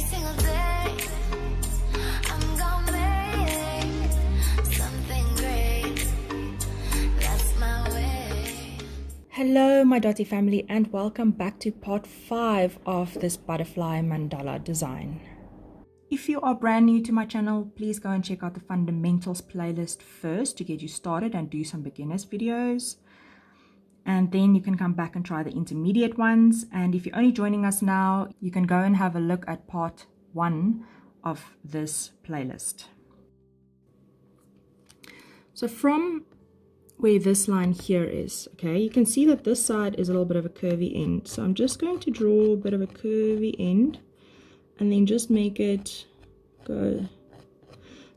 single day. I'm gonna make something great. That's my way. Hello my Dotty family, and welcome back to part 5 of this butterfly mandala design. If you are brand new to my channel, please go and check out the fundamentals playlist first to get you started and do some beginners videos. And then you can come back and try the intermediate ones. And if you're only joining us now, you can go and have a look at part 1 of this playlist. So from where this line here is, okay, you can see that this side is a little bit of a curvy end. So I'm just going to draw a bit of a curvy end and then just make it go.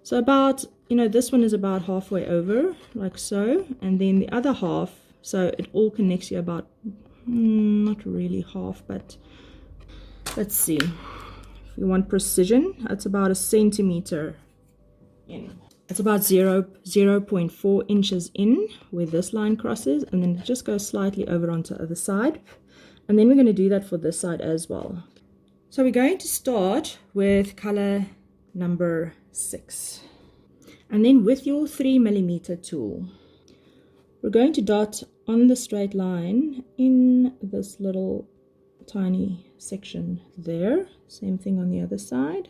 So about, this one is about halfway over, like so. And then the other half, so it all connects you about, not really half, but let's see. If you want precision, that's about a centimeter in. It's about 0.4 inches in where this line crosses, and then it just goes slightly over onto the other side. And then we're going to do that for this side as well. So we're going to start with color number 6. And then with your 3mm tool, we're going to dot on the straight line in this little tiny section there. Same thing on the other side.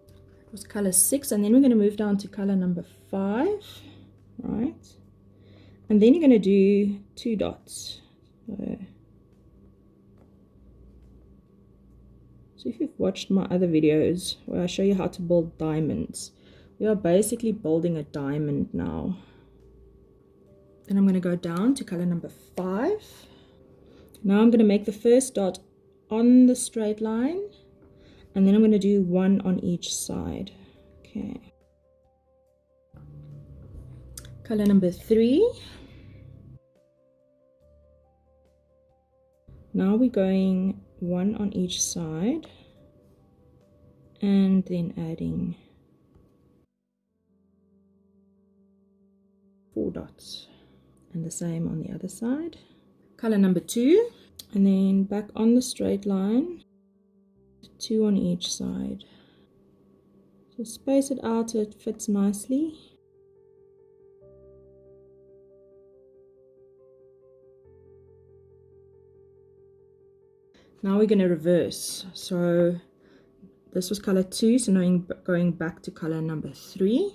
It was color 6, and then we're going to move down to color number 5, right? And then you're going to do 2 dots. So if you've watched my other videos where I show you how to build diamonds, we are basically building a diamond now. Then I'm going to go down to color number 5. Now I'm going to make the first dot on the straight line, and then I'm going to do 1 on each side. Okay. Color number 3. Now we're going 1 on each side and then adding 4 dots, and the same on the other side. Color number 2, and then back on the straight line, 2 on each side. So space it out so it fits nicely. Now we're going to reverse. So this was color 2, so now going back to color number 3.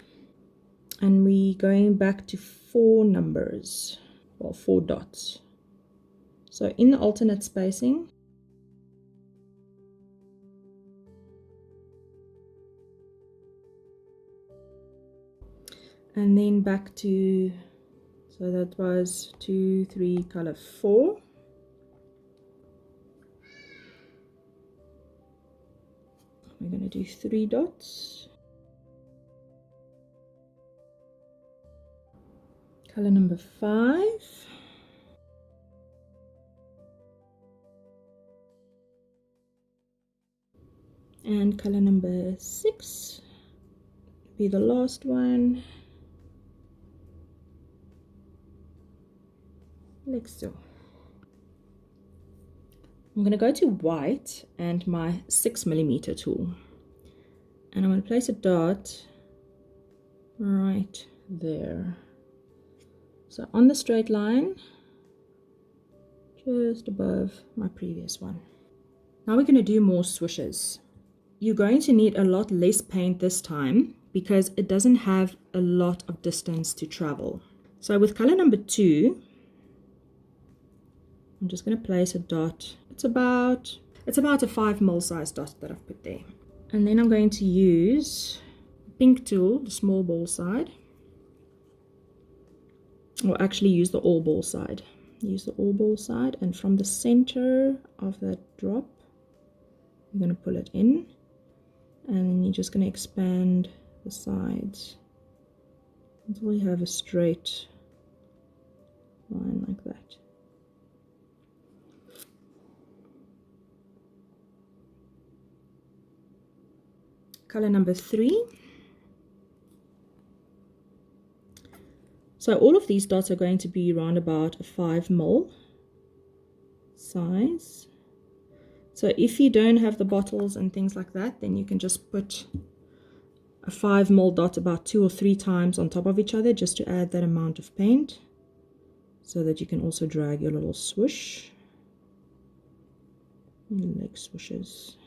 And we're going back to 4 numbers, well, 4 dots. So in the alternate spacing, and then back to, so that was 2, 3, color 4. We're going to do 3 dots. Color number 5. And color number 6 be the last one. Like so. I'm going to go to white and my 6mm tool, and I'm going to place a dot right there. So on the straight line, just above my previous one. Now we're going to do more swishes. You're going to need a lot less paint this time because it doesn't have a lot of distance to travel. So with color number 2, I'm just going to place a dot. It's about a 5mm size dot that I've put there. And then I'm going to use the pink tool, the small ball side. Or actually use the all ball side. Use the all ball side, and from the center of that drop, you're going to pull it in. And then you're just going to expand the sides until you have a straight line like that. Color number 3. So all of these dots are going to be around about a 5mm size. So if you don't have the bottles and things like that, then you can just put a 5 ml dot about 2 or 3 times on top of each other just to add that amount of paint, so that you can also drag your little swoosh, leg swooshes.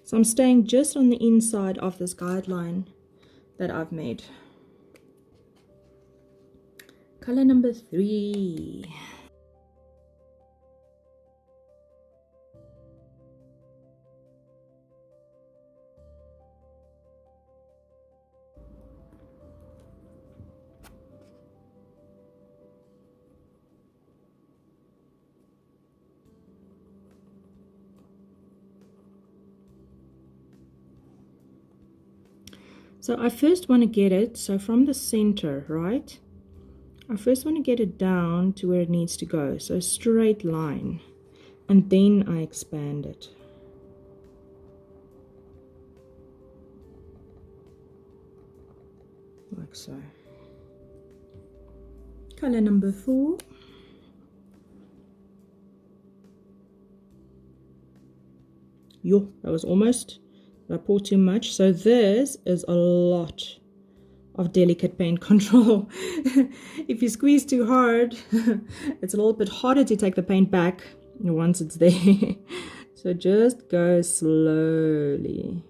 So I'm staying just on the inside of this guideline that I've made. Color number 3. So I first want to get it, so from the center, right? I first want to get it down to where it needs to go, so straight line, and then I expand it. Like so. Color number 4. Yo, that was almost, I poured too much. So this is a lot of delicate paint control. If you squeeze too hard, it's a little bit harder to take the paint back once it's there. So just go slowly.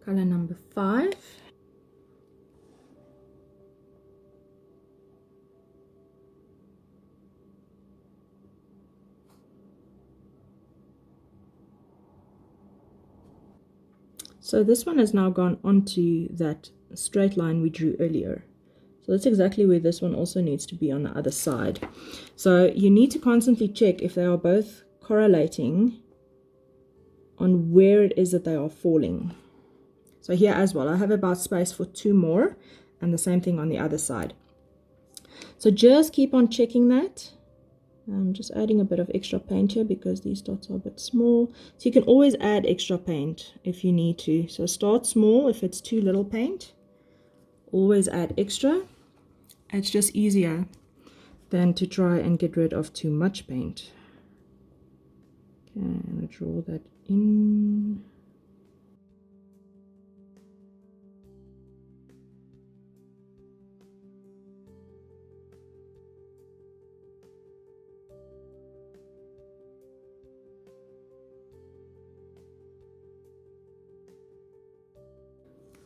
Color number 5. So this one has now gone onto that straight line we drew earlier. So that's exactly where this one also needs to be on the other side. So you need to constantly check if they are both correlating on where it is that they are falling. So here as well, I have about space for 2 more, and the same thing on the other side. So just keep on checking that. I'm just adding a bit of extra paint here because these dots are a bit small. So you can always add extra paint if you need to. So start small if it's too little paint. Always add extra. It's just easier than to try and get rid of too much paint. Okay, I'm going to draw that in.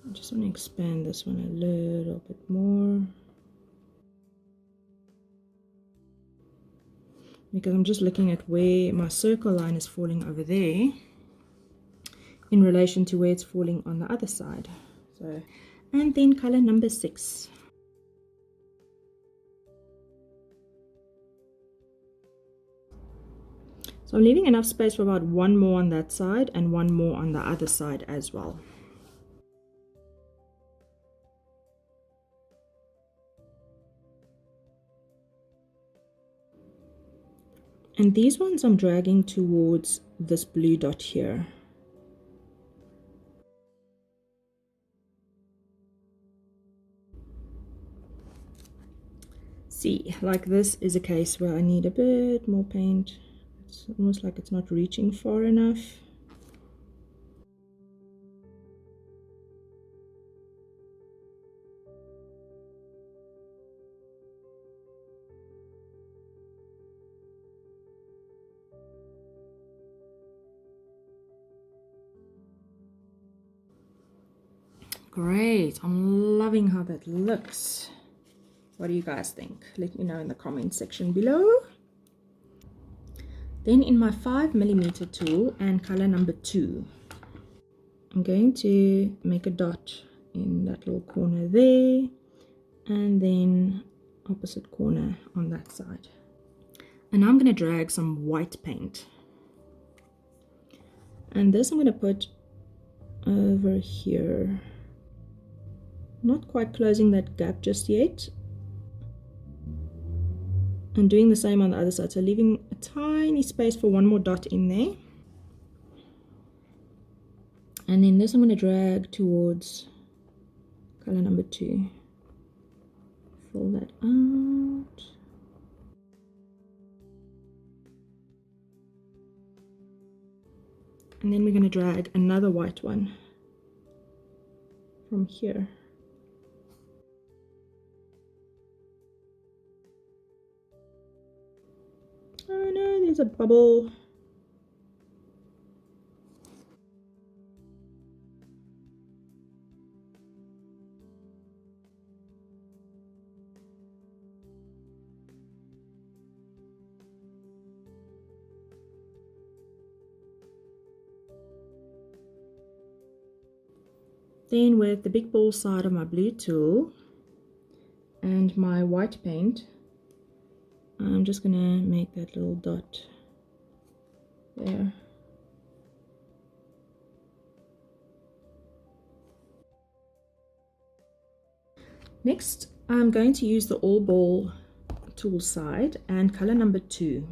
I just want to expand this one a little bit more, because I'm just looking at where my circle line is falling over there in relation to where it's falling on the other side. So, and then color number 6. So I'm leaving enough space for about 1 more on that side and 1 more on the other side as well. And these ones I'm dragging towards this blue dot here. See, like this is a case where I need a bit more paint. It's almost like it's not reaching far enough. Great, I'm loving how that looks. What do you guys think? Let me know in the comment section below. Then in my 5mm tool and color number 2, I'm going to make a dot in that little corner there, and then opposite corner on that side. And I'm going to drag some white paint. And this I'm going to put over here. Not quite closing that gap just yet. And doing the same on the other side. So leaving a tiny space for one more dot in there. And then this I'm going to drag towards color number 2. Fill that out. And then we're going to drag another white one from here. Oh no, there's a bubble. Then with the big ball side of my blue tool and my white paint, I'm just going to make that little dot there. Next, I'm going to use the all ball tool side and color number 2.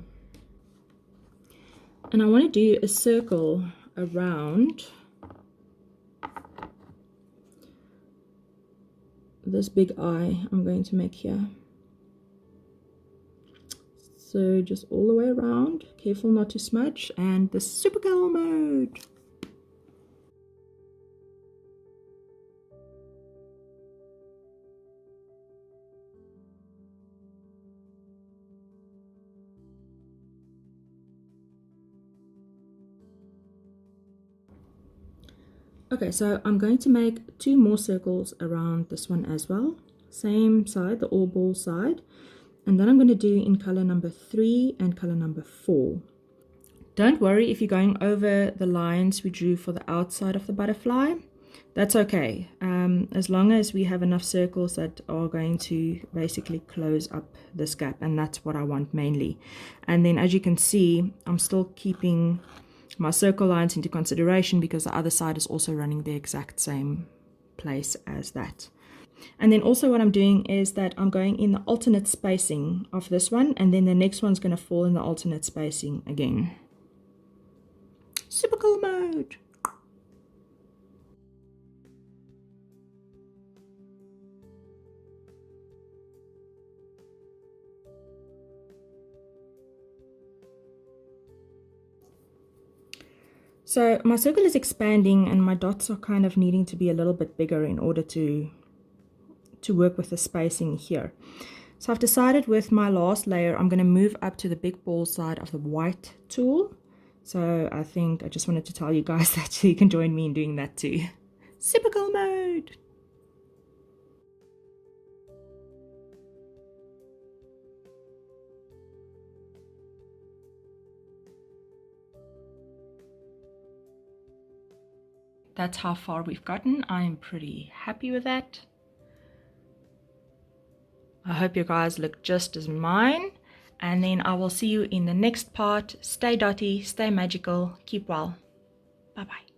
And I want to do a circle around this big eye I'm going to make here. So just all the way around, careful not to smudge, and the super color mode. Okay, so I'm going to make 2 more circles around this one as well. Same side, the all ball side. And then I'm going to do in color number 3 and color number 4. Don't worry if you're going over the lines we drew for the outside of the butterfly. That's okay, as long as we have enough circles that are going to basically close up this gap, and that's what I want mainly. And then as you can see, I'm still keeping my circle lines into consideration because the other side is also running the exact same place as that. And then also what I'm doing is that I'm going in the alternate spacing of this one, and then the next one's going to fall in the alternate spacing again. Super cool mode! So my circle is expanding and my dots are kind of needing to be a little bit bigger in order to work with the spacing here. So I've decided with my last layer I'm going to move up to the big ball side of the white tool. So I think I just wanted to tell you guys that you can join me in doing that too. Super cool mode! That's how far we've gotten. I'm pretty happy with that. I hope you guys look just as mine. And then I will see you in the next part. Stay dotty, stay magical, keep well. Bye bye.